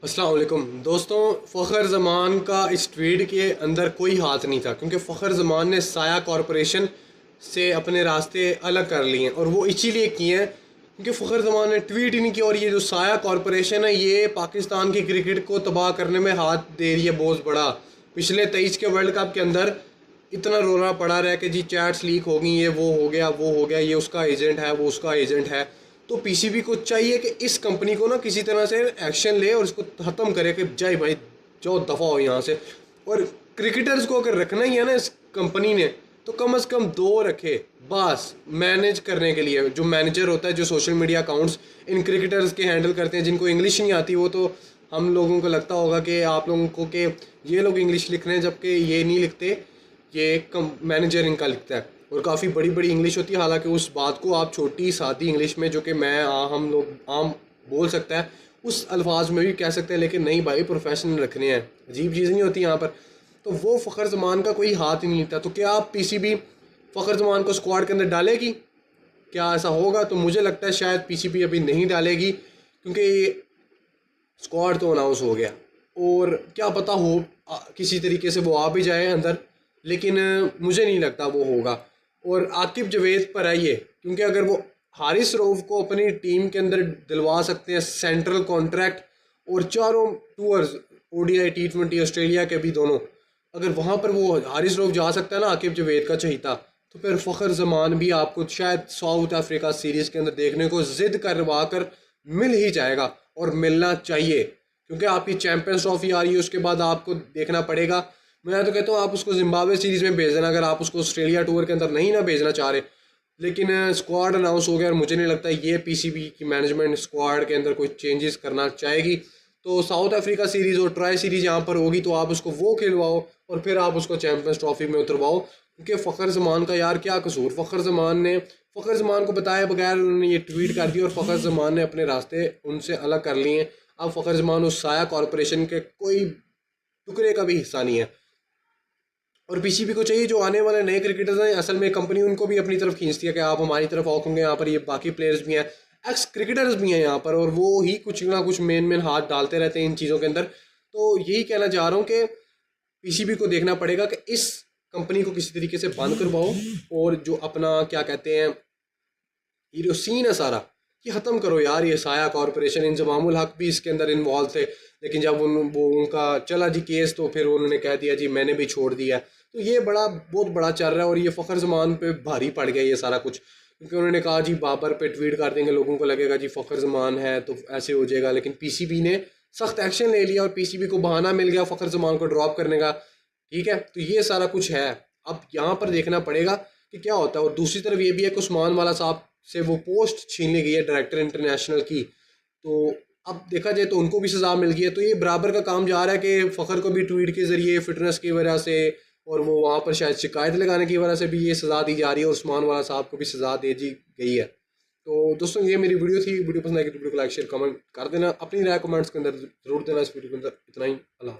अस्सलाम वालेकुम दोस्तों। फ़खर ज़मान का इस ट्वीट के अंदर कोई हाथ नहीं था, क्योंकि फ़खर ज़मान ने साया कॉरपोरेशन से अपने रास्ते अलग कर लिए हैं। और वो इसीलिए किए हैं क्योंकि फ़खर ज़मान ने ट्वीट ही नहीं किया। और ये जो साया कॉरपोरेशन है ये पाकिस्तान की क्रिकेट को तबाह करने में हाथ दे रही है बहुत बड़ा। पिछले 23 के वर्ल्ड कप के अंदर इतना रोना पड़ा रहा है कि जी चैट्स लीक हो गई, ये वो हो गया, ये उसका एजेंट है, वो उसका एजेंट है। तो पीसीबी को चाहिए कि इस कंपनी को ना किसी तरह से एक्शन ले और इसको ख़त्म करे कि जाए भाई, जो दफ़ा हो यहाँ से। और क्रिकेटर्स को अगर रखना ही है ना इस कंपनी ने, तो कम से कम दो रखे बस मैनेज करने के लिए। जो मैनेजर होता है, जो social media accounts in cricketers के हैंडल करते हैं, जिनको इंग्लिश नहीं आती, वो तो हम लोगों को लगता होगा कि आप लोगों को कि ये लोग इंग्लिश लिख रहे हैं, जबकि ये नहीं लिखते, ये कम मैनेजर इनका लिखता है। और काफ़ी बड़ी बड़ी इंग्लिश होती है। हालांकि उस बात को आप छोटी सादी इंग्लिश में, जो कि हम लोग आम बोल सकता है, उस अल्फाज में भी कह सकते हैं, लेकिन नहीं भाई, प्रोफेशनल रखने हैं। अजीब चीज़ नहीं होती यहाँ पर। तो वो फ़खर ज़मान का कोई हाथ ही नहीं था। तो क्या आप पीसीबी फ़खर ज़मान को स्क्वाड के अंदर डालेगी? क्या ऐसा होगा? तो मुझे लगता है शायद पीसीबी अभी नहीं डालेगी, क्योंकि स्क्वाड तो अनाउंस हो गया। और क्या पता हो किसी तरीके से वो आ भी जाए अंदर, लेकिन मुझे नहीं लगता वो होगा। और आकिब जवेद पर है ये, क्योंकि अगर वो हारिस रऊफ को अपनी टीम के अंदर दिलवा सकते हैं सेंट्रल कॉन्ट्रैक्ट, और चारों टूर्स, ओडीआई T20 ऑस्ट्रेलिया के भी दोनों, अगर वहाँ पर वो हारिस रऊफ जा सकता है ना आकिब जवेद का चहीता, तो फिर फ़खर ज़मान भी आपको शायद साउथ अफ्रीका सीरीज़ के अंदर देखने को ज़िद करवा कर मिल ही जाएगा। और मिलना चाहिए, क्योंकि आपकी चैंपियंस ट्रॉफी आ रही है, उसके बाद आपको देखना पड़ेगा। मैं तो कहता हूँ आप उसको जिम्बाब्वे सीरीज़ में भेज देना, अगर आप उसको ऑस्ट्रेलिया टूर के अंदर नहीं ना भेजना चाह रहे। लेकिन स्क्वाड अनाउंस हो गया, और मुझे नहीं लगता ये पीसीबी की मैनेजमेंट स्क्वाड के अंदर कोई चेंजेस करना चाहेगी। तो साउथ अफ्रीका सीरीज़ और ट्राई सीरीज़ यहाँ पर होगी, तो आप उसको वो खिलवाओ और फिर आप उसको चैंपियंस ट्रॉफी में उतरवाओ। क्योंकि फ़खर ज़मान का यार क्या कसूर? फ़खर ज़मान को बताए बगैर उन्होंने ये ट्वीट कर दिया, और फ़खर ज़मान ने अपने रास्ते उनसे अलग कर लिए हैं। अब फ़खर ज़मान उस साया कॉरपोरेशन के कोई टुकड़े का भी हिस्सा नहीं है। और पीसीबी को चाहिए जो आने वाले नए क्रिकेटर्स हैं, असल में कंपनी उनको भी अपनी तरफ खींचती है कि आप हमारी तरफ आओ, क्योंकि यहाँ पर ये बाकी प्लेयर्स भी हैं, एक्स क्रिकेटर्स भी हैं यहाँ पर, और वो ही कुछ ना कुछ मेन मेन हाथ डालते रहते हैं इन चीज़ों के अंदर। तो यही कहना चाह रहा हूँ कि पीसीबी को देखना पड़ेगा कि इस कंपनी को किसी तरीके से बंद करवाओ, और जो अपना क्या कहते हैं ये जो सीन है सारा, ये ख़त्म करो यार। ये साया कॉरपोरेशन, इंजमामुल हक भी इसके अंदर इन्वॉल्व थे, लेकिन जब वो उनका चला जी केस, तो फिर उन्होंने कह दिया जी मैंने भी छोड़ दिया। तो ये बहुत बड़ा चल रहा है, और ये फ़खर ज़मान पे भारी पड़ गया ये सारा कुछ, क्योंकि उन्होंने कहा जी बाबर पे ट्वीट कर देंगे, लोगों को लगेगा जी फ़खर ज़मान है तो ऐसे हो जाएगा। लेकिन पीसीबी ने सख्त एक्शन ले लिया, और पीसीबी को बहाना मिल गया फ़खर ज़मान को ड्रॉप करने का। ठीक है, तो ये सारा कुछ है। अब यहाँ पर देखना पड़ेगा कि क्या होता है। और दूसरी तरफ ये भी है कि उस्मान वाला साहब से वो पोस्ट छीन ली गई है डायरेक्टर इंटरनेशनल की, तो अब देखा जाए तो उनको भी सज़ा मिल गई है। तो ये बराबर का काम जा रहा है कि फ़खर को भी ट्वीट के ज़रिए फिटनेस की वजह से, और वो वहाँ पर शायद शिकायत लगाने की वजह से भी ये सज़ा दी जा रही है, और उस्मान वाला साहब को भी सज़ा दे दी गई है। तो दोस्तों ये मेरी वीडियो थी। वीडियो पसंद आई तो वीडियो को लाइक शेयर कमेंट कर देना, अपनी राय कमेंट्स के अंदर ज़रूर देना। इस वीडियो के अंदर इतना ही। अल्लाह।